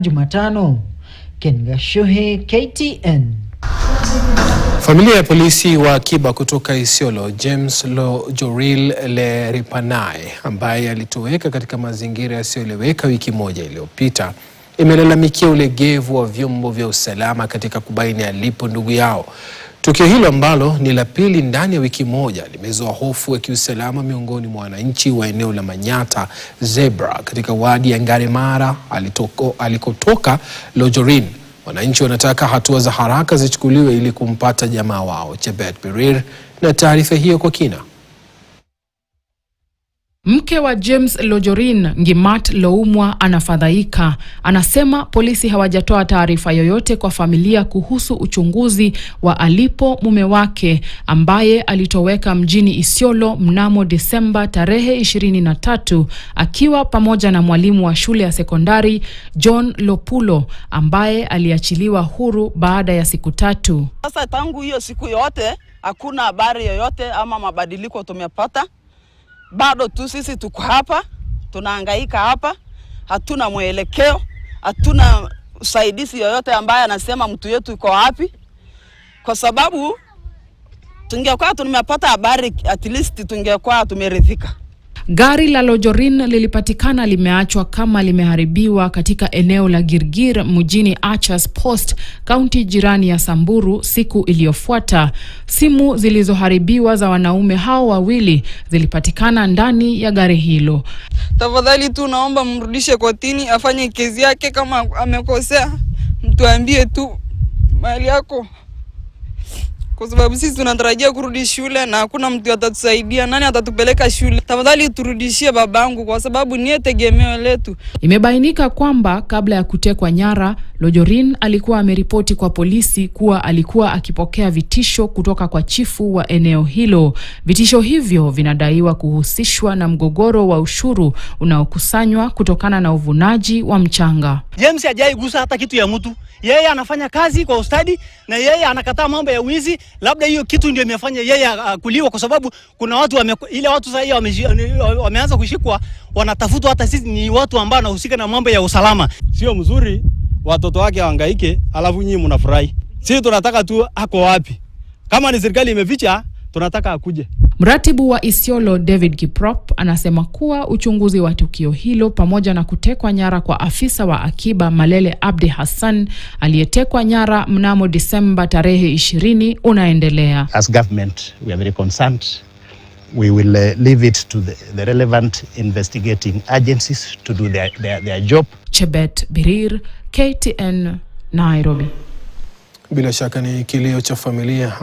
Jumatano. Ken Gashuhi, KTN. Familia ya polisi wa akiba kutoka Isiolo, James Lojoril Leripanai, ambaye alitoweka katika mazingira yasiyoeleweka wiki moja iliyopita, imelalamikia ulegevu wa vyombo vya usalama katika kubaini alipo ndugu yao. Tukio hilo ambalo ni la pili ndani ya wiki moja limezua hofu ya kiusalama miongoni mwa wananchi wa eneo la Manyata Zebra katika wadi ya Ngaremara alikotoka Lojoril. Wananchi wanataka hatua za haraka zichukuliwe ili kumpata jamaa wao. Chebet Birir na taarifa hiyo kwa kina. Mke wa James Lojoril, Ngimat Loumwa, anafadhaika. Anasema polisi hawajatoa taarifa yoyote kwa familia kuhusu uchunguzi wa alipo mume wake ambaye alitoweka mjini Isiolo mnamo Desemba tarehe 23 akiwa pamoja na mwalimu wa shule ya sekondari John Lopulo ambaye aliachiliwa huru baada ya siku 3. Sasa tangu hiyo siku yote hakuna habari yoyote ama mabadiliko tumepata. Bado tu sisi tuko hapa, tunahangaika hapa, hatuna mwelekeo, hatuna usaidizi yoyote ambaye anasema mtu yetu yuko wapi. Kwa sababu tungekuwa tumepata habari, at least tungekuwa tumeridhika. Gari la Lojoril lilipatikana limeachwa kama limeharibiwa katika eneo la Girgir mjini Achas Post, kaunti jirani ya Samburu siku iliyofuata. Simu zilizoharibiwa za wanaume hao wawili zilipatikana ndani ya gari hilo. Tafadhali tu naomba mrudishe kotini afanye kesi yake, kama amekosea mtuambie tu mali yako. Kwa sababu sisi tunatarajia kurudi shule na hakuna mtu atatusaidia. Nani atatupeleka shule? Tafadhali turudishie babangu kwa sababu ni tegemeo letu. Imebainika kwamba kabla ya kutekwa nyara, Lojoril alikuwa ameripoti kwa polisi kuwa alikuwa akipokea vitisho kutoka kwa chifu wa eneo hilo. Vitisho hivyo vinadaiwa kuhusishwa na mgogoro wa ushuru unaokusanywa kutokana na uvunaji wa mchanga. James hajai gusa hata kitu ya mtu. Yeye anafanya kazi kwa ustadi na yeye anakataa mambo ya wizi. Labda hiyo kitu ndio imefanya yeye kuliwa, kwa sababu kuna watu ile watu sasa wameanza kushikwa, wanatafutwa. Hata sisi ni watu ambao wanahusika na mambo ya usalama. Sio mzuri watoto wake wahangaike alafu nyinyi mnafurahi. Sisi tunataka tu ako wapi. Kama ni serikali imeficha, tunataka akuje. Mratibu wa Isiolo David Kiprop anasema kuwa uchunguzi wa tukio hilo pamoja na kutekwa nyara kwa afisa wa akiba Malele Abdi Hassan aliyetekwa nyara mnamo Desemba tarehe 20 unaendelea. As government, we are very concerned. We will leave it to the relevant investigating agencies to do their job. Chebet Birir, KTN, Nairobi. Bila shaka ni kilio cha familia